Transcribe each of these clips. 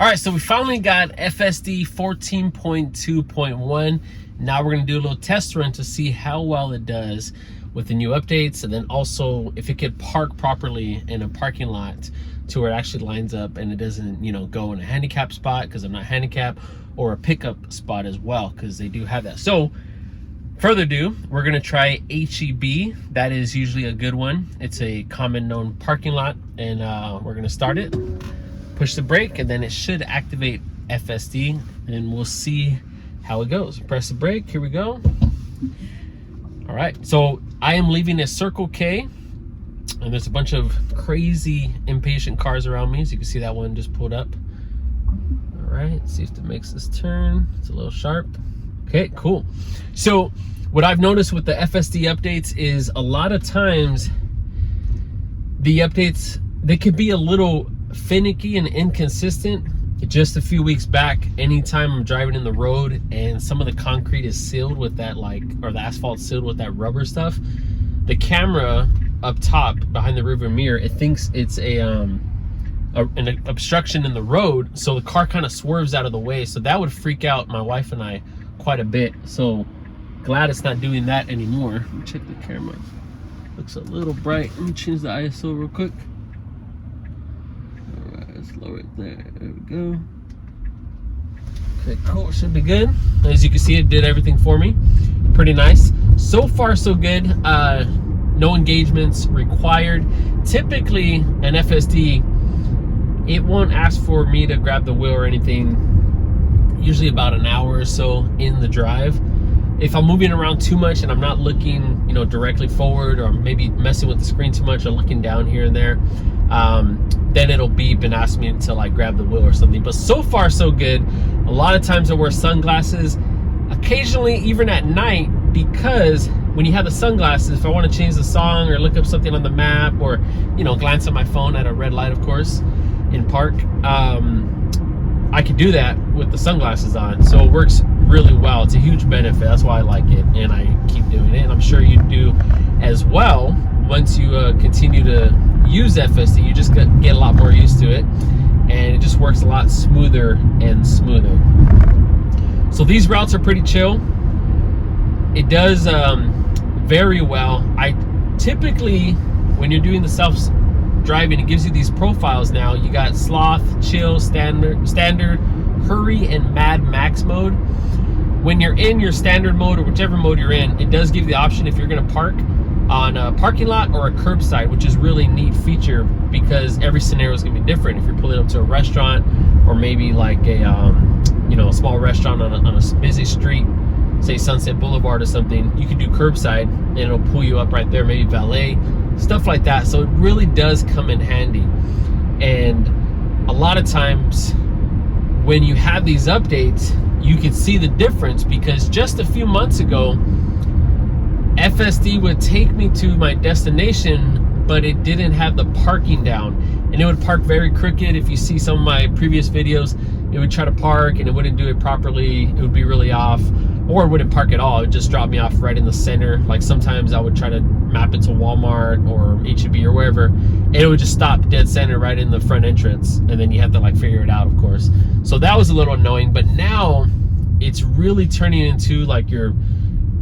All right, so we finally got FSD 14.2.1. Now we're gonna do a little test run to see how well it does with the new updates, and then also if it could park properly in a parking lot to where it actually lines up and it doesn't, go in a handicap spot because I'm not handicapped, or a pickup spot as well, because they do have that. So further ado, we're gonna try HEB. That is usually a good one. It's a common known parking lot, and we're gonna start it, push the brake, and then it should activate FSD, and we'll see how it goes. Press the brake, here we go. All right, so I am leaving a Circle K, and there's a bunch of crazy impatient cars around me, so you can see that one just pulled up. All right, see if it makes this turn. It's a little sharp. Okay, cool. So what I've noticed with the FSD updates is a lot of times the updates, they could be a little finicky and inconsistent. Just a few weeks back, anytime I'm driving in the road and some of the concrete is sealed with that, or the asphalt sealed with that rubber stuff, the camera up top behind the rearview mirror, it thinks it's an obstruction in the road, so the car kind of swerves out of the way. So that would freak out my wife and I quite a bit. So glad it's not doing that anymore. Let me check the camera. Looks a little bright. Let me change the ISO real quick. Lower it there. There we go. Okay, cool. Should be good. As you can see, it did everything for me. Pretty nice. So far, so good. No engagements required. Typically, an FSD, it won't ask for me to grab the wheel or anything. Usually about an hour or so in the drive. If I'm moving around too much and I'm not looking, directly forward, or maybe messing with the screen too much or looking down here and there, then it'll beep and ask me to grab the wheel or something. But so far so good. A lot of times I wear sunglasses, occasionally even at night, because when you have the sunglasses, if I want to change the song or look up something on the map, or glance at my phone at a red light, of course, in park, I could do that with the sunglasses on. So it works really well. It's a huge benefit. That's why I like it, and I keep doing it, and I'm sure you do as well. Once you continue to use FSD, you just get a lot more used to it, and it just works a lot smoother and smoother. So these routes are pretty chill. It does very well. I typically, when you're doing the self-driving, it gives you these profiles now. You got sloth, chill, standard, hurry, and mad max mode. When you're in your standard mode, or whichever mode you're in, it does give you the option if you're gonna park on a parking lot or a curbside, which is really neat feature, because every scenario is gonna be different. If you're pulling up to a restaurant, or maybe like a a small restaurant on a busy street, say Sunset Boulevard or something, you can do curbside and it'll pull you up right there, maybe valet, stuff like that. So it really does come in handy. And a lot of times when you have these updates, you can see the difference, because just a few months ago, FSD would take me to my destination, but it didn't have the parking down, and it would park very crooked. If you see some of my previous videos, it would try to park and it wouldn't do it properly. It would be really off, or it wouldn't park at all. It would just drop me off right in the center. Like sometimes I would try to map it to Walmart or HEB or wherever, and it would just stop dead center right in the front entrance, and then you have to figure it out, of course. So that was a little annoying, but now it's really turning into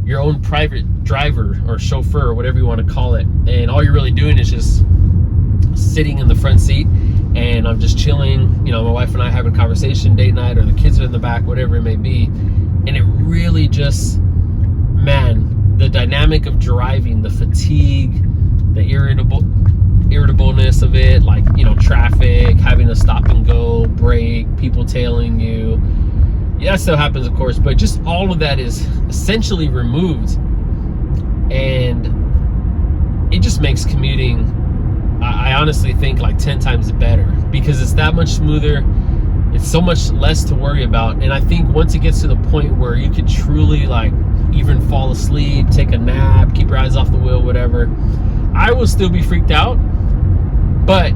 your own private driver or chauffeur, or whatever you want to call it, and all you're really doing is just sitting in the front seat, and I'm just chilling. My wife and I having a conversation, date night, or the kids are in the back, whatever it may be. And it really just, man, the dynamic of driving, the fatigue, the irritableness of it, traffic, having to stop and go, brake, people tailing you. Yeah, that still happens, of course, but just all of that is essentially removed, and it just makes commuting, I honestly think, 10 times better, because it's that much smoother. It's so much less to worry about. And I think once it gets to the point where you could truly even fall asleep, take a nap, keep your eyes off the wheel, whatever, I will still be freaked out. But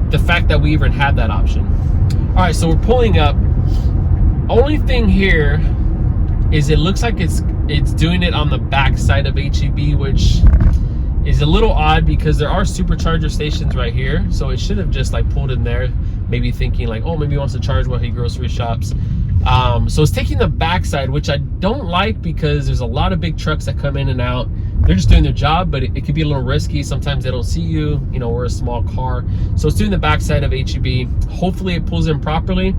the fact that we even had that option. All right, so we're pulling up. Only thing here is it looks like it's doing it on the back side of HEB, which is a little odd because there are supercharger stations right here, so it should have just like pulled in there. maybe thinking like, oh, maybe he wants to charge while he grocery shops. So it's taking the backside, which I don't like because there's a lot of big trucks that come in and out. They're just doing their job, but it could be a little risky. Sometimes they don't see you, you know, we're a small car. So it's doing the backside of HEB. Hopefully it pulls in properly.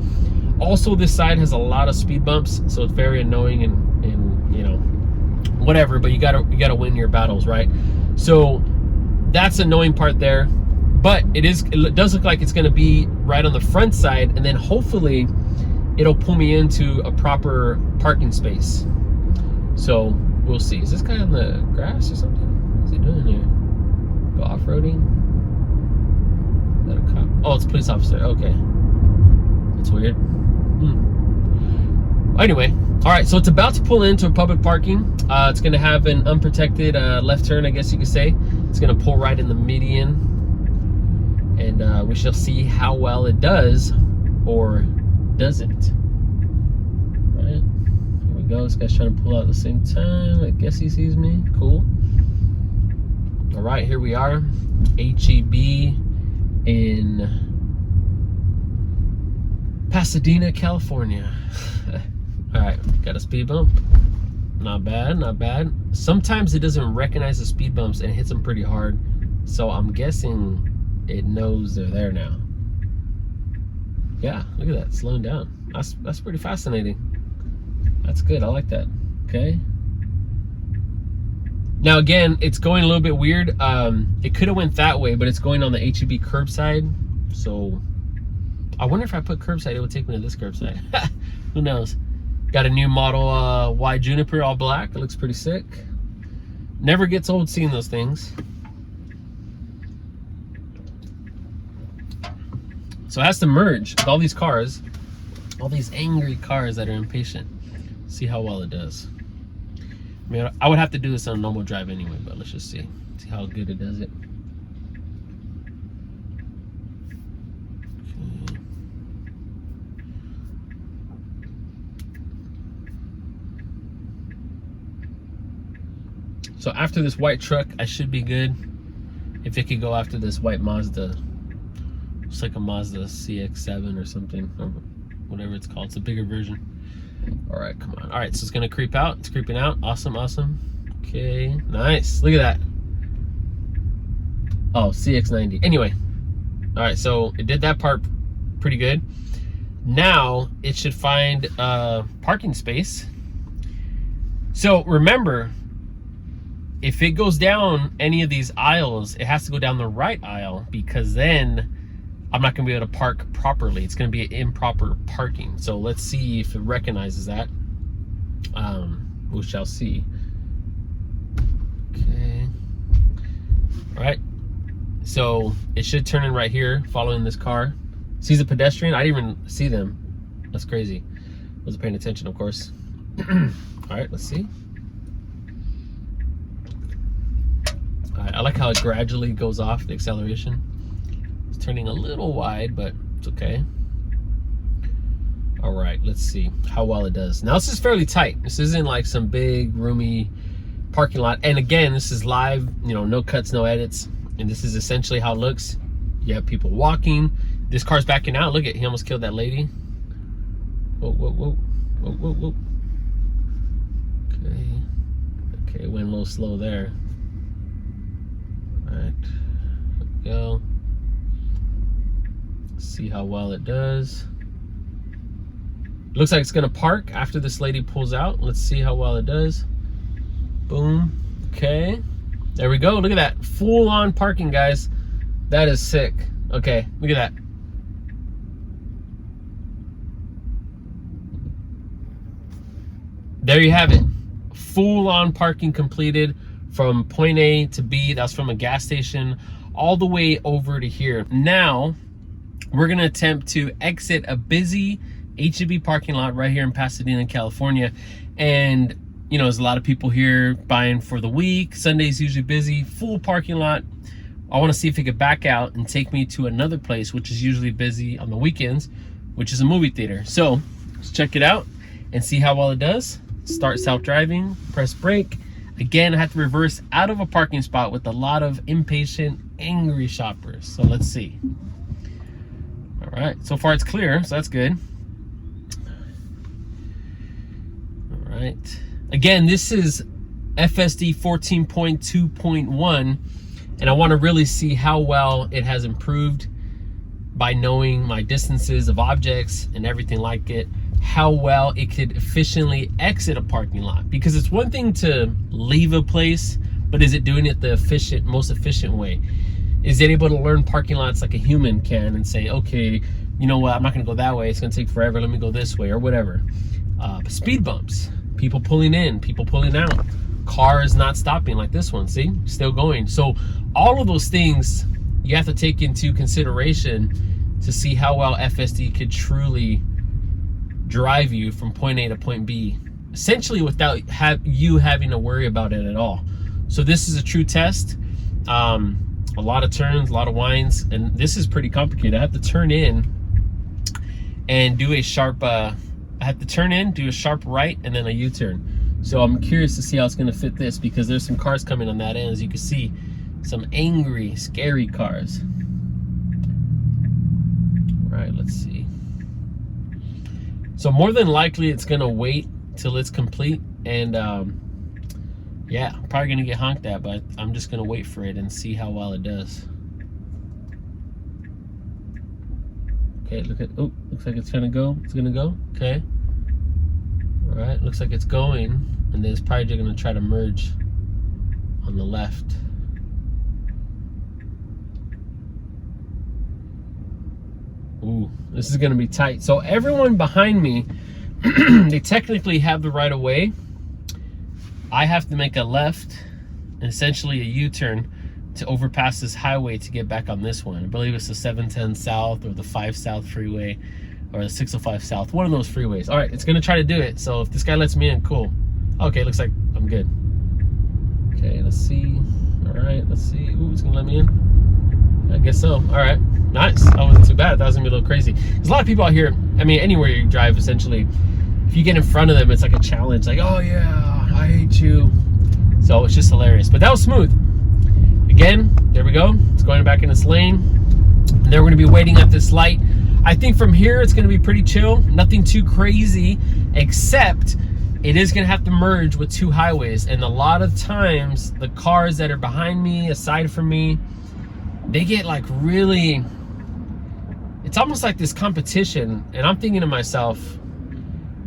Also, this side has a lot of speed bumps, so it's very annoying and you know, whatever, but you gotta win your battles, right? So that's the annoying part there. But it does look like it's gonna be right on the front side, and then hopefully it'll pull me into a proper parking space. So we'll see. Is this guy on the grass or something? What's he doing here? Go off-roading? Is that a cop? Oh, it's a police officer. Okay. That's weird. Anyway, all right, so it's about to pull into a public parking. It's gonna have an unprotected left turn, I guess you could say. It's gonna pull right in the median. And we shall see how well it does or doesn't. Right, here we go. This guy's trying to pull out at the same time. I guess he sees me. Cool. All right, here we are. HEB in Pasadena, California. All right, got a speed bump. Not bad, not bad. Sometimes it doesn't recognize the speed bumps and it hits them pretty hard. So I'm guessing it knows they're there now. Yeah, look at that, slowing down. That's pretty fascinating. That's good, I like that. Okay. Now again, it's going a little bit weird. It could have went that way, but it's going on the HEB curbside. So I wonder if I put curbside, it would take me to this curbside. Who knows? Got a new model Y Juniper, all black. It looks pretty sick. Never gets old seeing those things. So it has to merge with all these cars, all these angry cars that are impatient. See how well it does. I mean, I would have to do this on a normal drive anyway, but let's just see how good it does it. Okay. So after this white truck, I should be good. If it could go after this white Mazda. It's like a Mazda CX-7 or something, or whatever it's called. It's a bigger version. All right, come on. All right, so it's gonna creep out. It's creeping out. Awesome, awesome. Okay, nice. Look at that. Oh, CX-90. Anyway, all right, so it did that part pretty good. Now it should find a parking space. So remember, if it goes down any of these aisles, it has to go down the right aisle, because then I'm not gonna be able to park properly. It's gonna be an improper parking. So let's see if it recognizes that. We shall see. Okay. All right. So it should turn in right here, following this car. Sees a pedestrian. I didn't even see them. That's crazy. Wasn't paying attention, of course. All right, let's see. All right, I like how it gradually goes off the acceleration. It's turning a little wide, but it's okay. All right, let's see how well it does. Now this is fairly tight. This isn't like some big roomy parking lot. And again, this is live, you know, no cuts, no edits. And this is essentially how it looks. You have people walking. This car's backing out. Look at, he almost killed that lady. Whoa, whoa, whoa, whoa, whoa, whoa. Okay, went a little slow there. All right, there we go. See how well it does. Looks like it's gonna park after this lady pulls out. Let's see how well it does. Boom. Okay, there we go. Look at that, full on parking, guys. That is sick. Okay, look at that. There you have it. Full on parking completed from point A to B. That's from a gas station all the way over to here. Now we're gonna attempt to exit a busy HEB parking lot right here in Pasadena, California. And you know, there's a lot of people here buying for the week. Sunday's usually busy, full parking lot. I want to see if it could back out and take me to another place, which is usually busy on the weekends, which is a movie theater. So let's check it out and see how well it does. Start self-driving, press brake. Again, I have to reverse out of a parking spot with a lot of impatient, angry shoppers. So let's see. All All right, so far it's clear, so that's good. All right. Again, this is FSD 14.2.1, and I want to really see how well it has improved by knowing my distances of objects and everything like it, how well it could efficiently exit a parking lot. Because it's one thing to leave a place, but is it doing it the most efficient way? Is it able to learn parking lots like a human can and say, okay, you know what, I'm not gonna go that way, it's gonna take forever, let me go this way, or whatever. Speed bumps, people pulling in, people pulling out, cars not stopping like this one, see, still going. So all of those things you have to take into consideration to see how well FSD could truly drive you from point A to point B, essentially without you having to worry about it at all. So this is a true test. A lot of turns, a lot of winds, and this is pretty complicated. I have to turn in and do a sharp, I have to turn in, do a sharp right, and then a U-turn. So I'm curious to see how it's gonna fit this, because there's some cars coming on that end, as you can see, some angry, scary cars. All right, let's see. So more than likely it's gonna wait till it's complete, and yeah, I'm probably gonna get honked at, but I'm just gonna wait for it and see how well it does. Okay, oh, looks like it's gonna go. It's gonna go, okay. All right, looks like it's going, and then it's probably just gonna try to merge on the left. Ooh, this is gonna be tight. So everyone behind me, they technically have the right of way. I have to make a left, and essentially a U-turn, to overpass this highway to get back on this one. I believe it's the 710 South or the 5 South freeway or the 605 South, one of those freeways. All right, it's gonna try to do it. So if this guy lets me in, cool. Okay, looks like I'm good. Okay, let's see. All right, let's see. Ooh, it's gonna let me in. I guess so. All right, nice. That wasn't too bad. That was gonna be a little crazy. There's a lot of people out here, I mean, anywhere you drive, essentially, if you get in front of them, it's like a challenge. Like, oh yeah, I hate you. So it's just hilarious. But that was smooth. Again, there we go. It's going back in its lane. And then we're gonna be waiting at this light. I think from here it's gonna be pretty chill. Nothing too crazy, except it is gonna have to merge with two highways. And a lot of times, the cars that are behind me, aside from me, they get like really, it's almost like this competition. And I'm thinking to myself,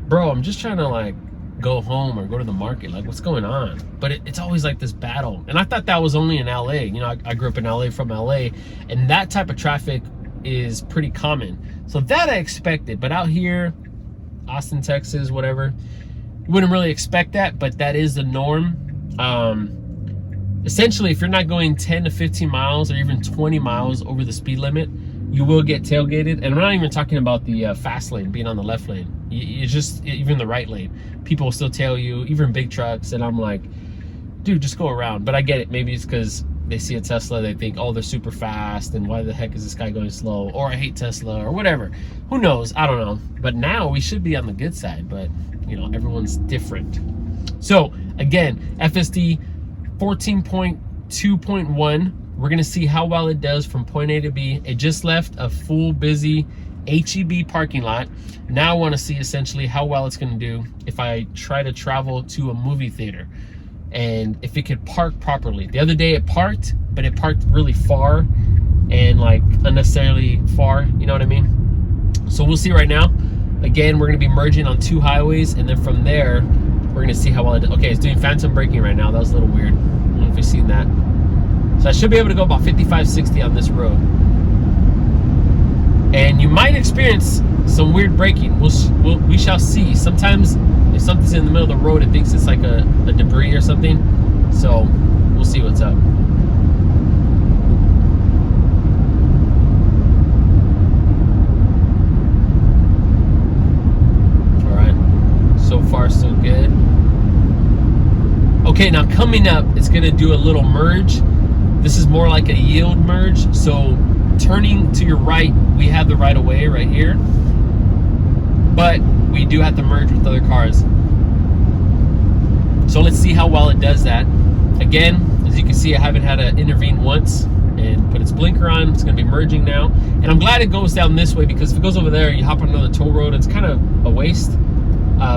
bro, I'm just trying to like go home or go to the market. Like, what's going on? But it's always like this battle. And I thought that was only in LA. You know, I grew up in LA, from LA, and that type of traffic is pretty common. So that I expected. But out here, Austin, Texas, whatever, you wouldn't really expect that, but that is the norm. Essentially, if you're not going 10 to 15 miles or even 20 miles over the speed limit, you will get tailgated. And I'm not even talking about the fast lane, being on the left lane. You just, even the right lane, people will still tail you, even big trucks. And I'm like, dude, just go around. But I get it. Maybe it's because they see a Tesla, they think, oh, they're super fast, and why the heck is this guy going slow? Or I hate Tesla, or whatever. Who knows? I don't know. But now we should be on the good side, but you know, everyone's different. So again, FSD 14.2.1, we're gonna see how well it does from point A to B. It just left a full busy HEB parking lot. Now I wanna see essentially how well it's gonna do if I try to travel to a movie theater, and if it could park properly. The other day it parked, but it parked really far and like unnecessarily far, you know what I mean? So we'll see right now. Again, we're gonna be merging on two highways, and then from there, we're gonna see how well it does. Okay, it's doing phantom braking right now. That was a little weird. I don't know if you've seen that. So I should be able to go about 55, 60 on this road. And you might experience some weird braking. We shall see. Sometimes if something's in the middle of the road, it thinks it's like a debris or something. So we'll see what's up. All right, so far so good. Okay, now coming up, it's gonna do a little merge. This is more like a yield merge. So turning to your right, we have the right of way right here, but we do have to merge with other cars. So let's see how well it does that. Again, as you can see, I haven't had to intervene once. and put its blinker on. It's going to be merging now. And I'm glad it goes down this way, because if it goes over there, you hop on another toll road, it's kind of a waste.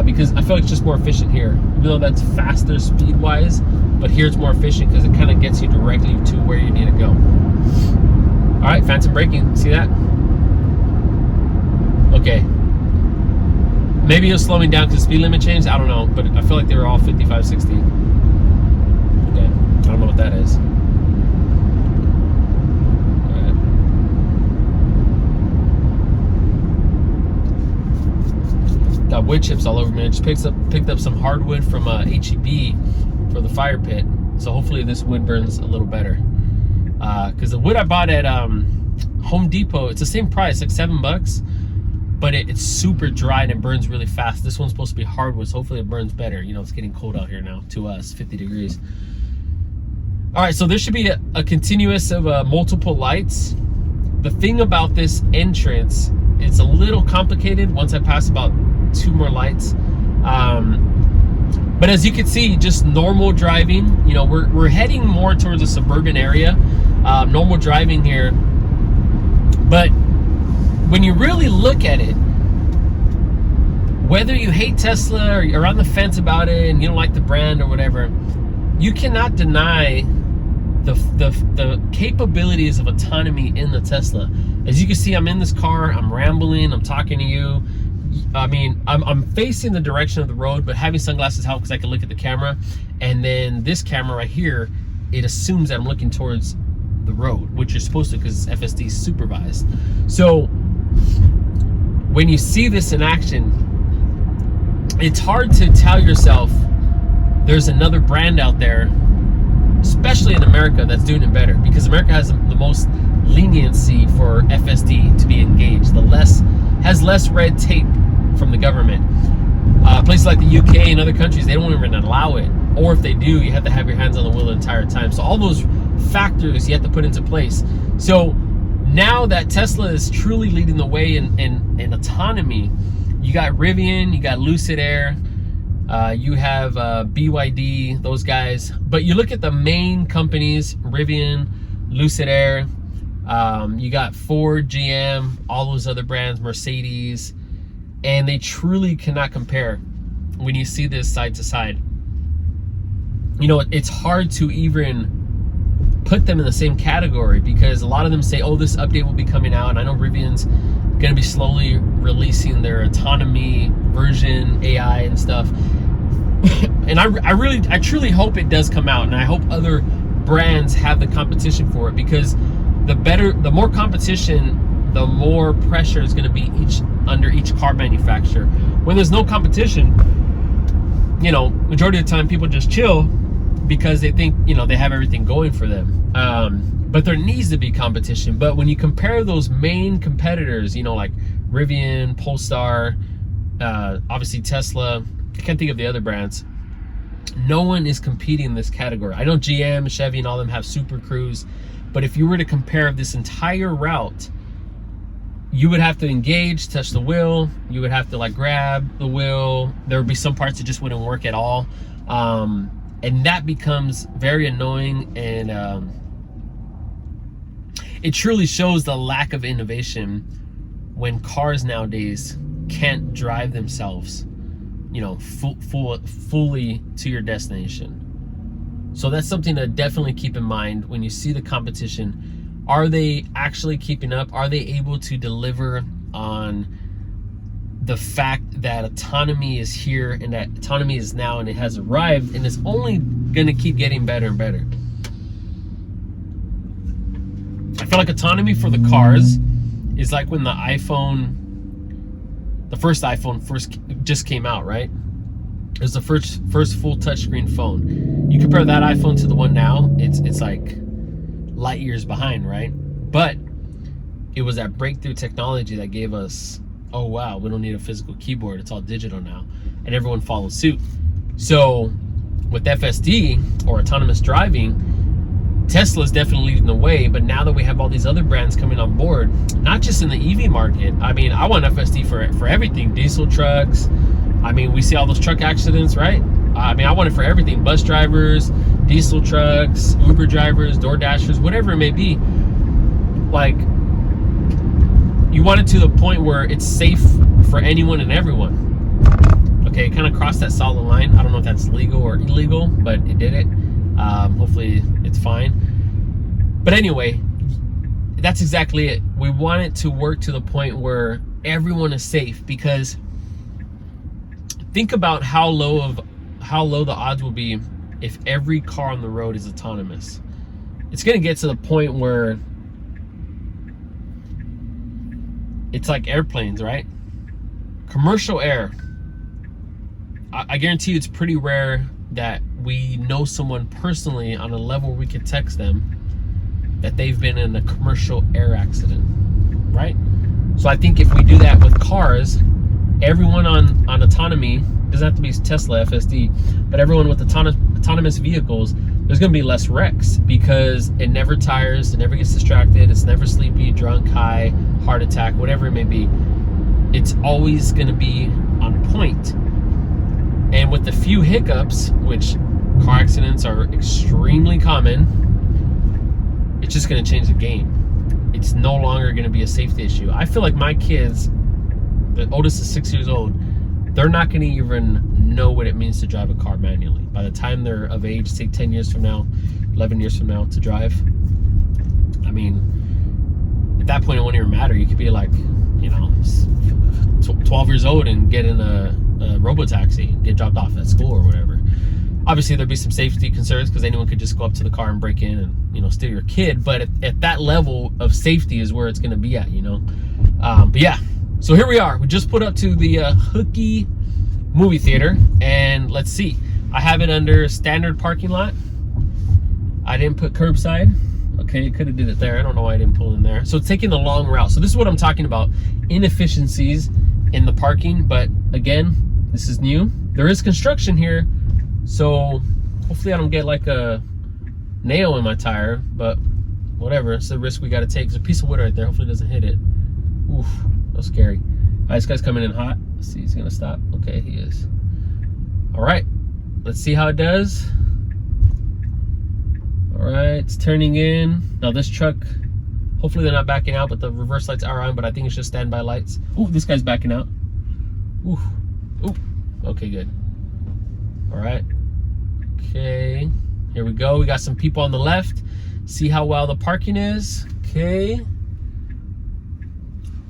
Because I feel like it's just more efficient here, even though that's faster speed-wise. But here it's more efficient because it kind of gets you directly to where you need to go. All right, phantom braking. See that? Okay. Maybe it was slowing down because the speed limit changed. I don't know, but I feel like they were all 55, 60. Okay, I don't know what that is. Got wood chips all over me. I just picked up some hardwood from HEB for the fire pit. So hopefully this wood burns a little better. Because the wood I bought at Home Depot, it's the same price, like $7, but it's super dry and it burns really fast. This one's supposed to be hardwood, so hopefully it burns better. You know, it's getting cold out here now to us, 50 degrees. All right, so there should be a continuous of multiple lights. The thing about this entrance, it's a little complicated once I pass about 2 more lights. But as you can see, just normal driving, you know, we're heading more towards a suburban area. Normal driving here. But when you really look at it, whether you hate Tesla or you're on the fence about it and you don't like the brand or whatever, you cannot deny the capabilities of autonomy in the Tesla. As you can see, I'm in this car, I'm rambling, I'm talking to you. I mean, I'm facing the direction of the road, but having sunglasses helps because I can look at the camera. And then this camera right here, it assumes that I'm looking towards the road, which you're supposed to because it's FSD supervised. So when you see this in action, it's hard to tell yourself there's another brand out there, especially in America, that's doing it better, because America has the most leniency for FSD to be engaged. Has less red tape from the government. Places like the UK and other countries, they don't even allow it, or if they do, you have to have your hands on the wheel the entire time. So all those factors you have to put into place. So now that Tesla is truly leading the way in autonomy, you got Rivian, you got Lucid Air, you have BYD, those guys. But you look at the main companies, Rivian, Lucid Air, you got Ford, GM, all those other brands, Mercedes, and they truly cannot compare when you see this side to side. You know, it's hard to even put them in the same category because a lot of them say, oh, this update will be coming out, and I know Rivian's going to be slowly releasing their autonomy version, AI and stuff. And I truly hope it does come out, and I hope other brands have the competition for it, because the more competition, the more pressure is going to be under each car manufacturer. When there's no competition, you know, majority of the time people just chill because they think, you know, they have everything going for them. But there needs to be competition. But when you compare those main competitors, you know, like Rivian, Polestar, obviously Tesla, I can't think of the other brands. No one is competing in this category. I know GM, Chevy, and all of them have Super Cruise, but if you were to compare this entire route, you would have to engage, touch the wheel, you would have to like grab the wheel. There would be some parts that just wouldn't work at all. And that becomes very annoying, and it truly shows the lack of innovation when cars nowadays can't drive themselves, you know, fully to your destination. So that's something to definitely keep in mind when you see the competition. Are they actually keeping up? Are they able to deliver on the fact that autonomy is here, and that autonomy is now, and it has arrived, and it's only gonna keep getting better and better? I feel like autonomy for the cars is like when the first iPhone just came out, right? It was the first full touchscreen phone. You compare that iPhone to the one now, it's like light years behind, right? But it was that breakthrough technology that gave us, oh wow, we don't need a physical keyboard, it's all digital now, and everyone followed suit. So with FSD, or autonomous driving, Tesla's definitely leading the way. But now that we have all these other brands coming on board, not just in the EV market, I mean, I want FSD for everything. Diesel trucks, I mean, we see all those truck accidents, right? I mean, I want it for everything. Bus drivers, diesel trucks, Uber drivers, Door Dashers, whatever it may be. Like, you want it to the point where it's safe for anyone and everyone. Okay, it kind of crossed that solid line. I don't know if that's legal or illegal, but it did it. Hopefully it's fine. But anyway, that's exactly it. We want it to work to the point where everyone is safe, because think about how low the odds will be if every car on the road is autonomous. It's going to get to the point where it's like airplanes, right? Commercial air. I guarantee you it's pretty rare that we know someone personally on a level where we could text them that they've been in a commercial air accident, right? So I think if we do that with cars, everyone on autonomy, doesn't have to be Tesla, FSD, but everyone with autonomous vehicles, there's gonna be less wrecks, because it never tires, it never gets distracted, it's never sleepy, drunk, high, heart attack, whatever it may be. It's always gonna be on point. And with the few hiccups, which car accidents are extremely common, it's just going to change the game. It's no longer going to be a safety issue. I feel like my kids, the oldest is 6 years old, they're not going to even know what it means to drive a car manually. By the time they're of age, say 10 years from now, 11 years from now, to drive, I mean, at that point it won't even matter. You could be like, 12 years old and get in a robo-taxi and get dropped off at school or whatever. Obviously there'd be some safety concerns, because anyone could just go up to the car and break in and steal your kid, but at that level of safety is where it's going to be at. But yeah, so here we are. We just put up to the Hooky movie theater, and let's see, I have it under standard parking lot. I didn't put curbside. Okay, you could have did it there. I don't know why I didn't pull in there. So it's taking the long route. So this is what I'm talking about, inefficiencies in the parking. But again, this is new. There is construction here, so hopefully I don't get like a nail in my tire, but whatever, it's the risk we got to take. There's a piece of wood right there, hopefully it doesn't hit it. Oof, that's scary. All right, this guy's coming in hot. Let's see, he's gonna stop. Okay, he is. All right, let's see how it does. All right, it's turning in. Now this truck, hopefully they're not backing out, but the reverse lights are on, but I think it's just standby lights. Oh, this guy's backing out. Ooh, ooh, okay, good. All right, okay, here we go. We got some people on the left. See how well the parking is. Okay.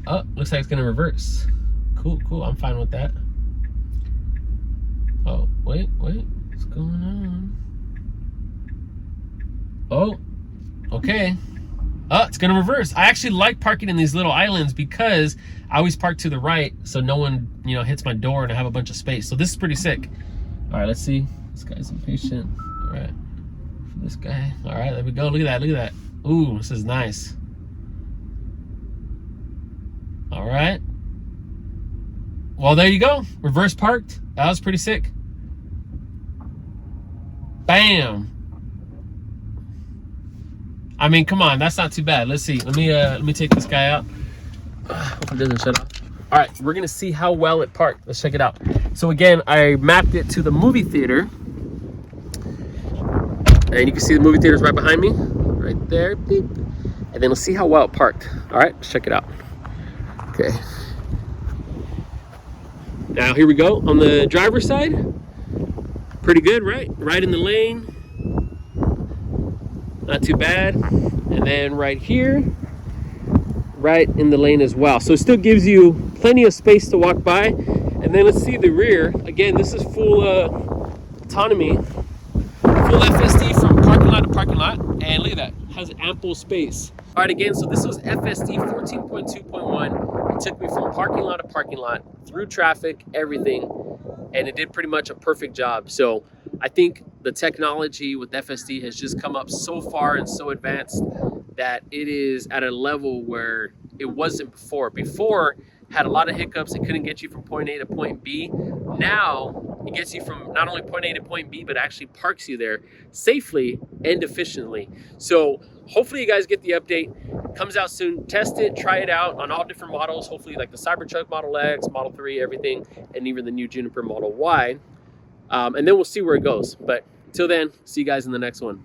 Oh, looks like it's gonna reverse. Cool, cool, I'm fine with that. Oh, wait, what's going on? Oh, okay. Oh, it's gonna reverse. I actually like parking in these little islands because I always park to the right so no one, hits my door and I have a bunch of space. So this is pretty sick. All right, let's see. This guy's impatient. All right, for this guy. All right, there we go. Look at that, look at that. Ooh, this is nice. All right. Well, there you go. Reverse parked. That was pretty sick. Bam. I mean, come on, that's not too bad. Let's see. Let me take this guy out. Hope it doesn't shut off. All right, we're gonna see how well it parked. Let's check it out. So again, I mapped it to the movie theater, and you can see the movie theater's right behind me, right there. Beep. And then let's see how well it parked. All right, let's check it out. Okay. Now here we go on the driver's side. Pretty good, right? Right in the lane. Not too bad. And then right here, right in the lane as well. So it still gives you plenty of space to walk by. And then let's see the rear. Again, this is full autonomy, full FSD from parking lot to parking lot. And look at that, has ample space. All right, again, so this was FSD 14.2.1. It took me from parking lot to parking lot, through traffic, everything, and it did pretty much a perfect job. So I think the technology with FSD has just come up so far and so advanced that it is at a level where it wasn't before. Before, had a lot of hiccups. It couldn't get you from point A to point B. Now, it gets you from not only point A to point B, but actually parks you there safely and efficiently. So hopefully you guys get the update. It comes out soon. Test it, try it out on all different models. Hopefully like the Cybertruck Model X, Model 3, everything, and even the new Juniper Model Y. And then we'll see where it goes. But Till then, see you guys in the next one.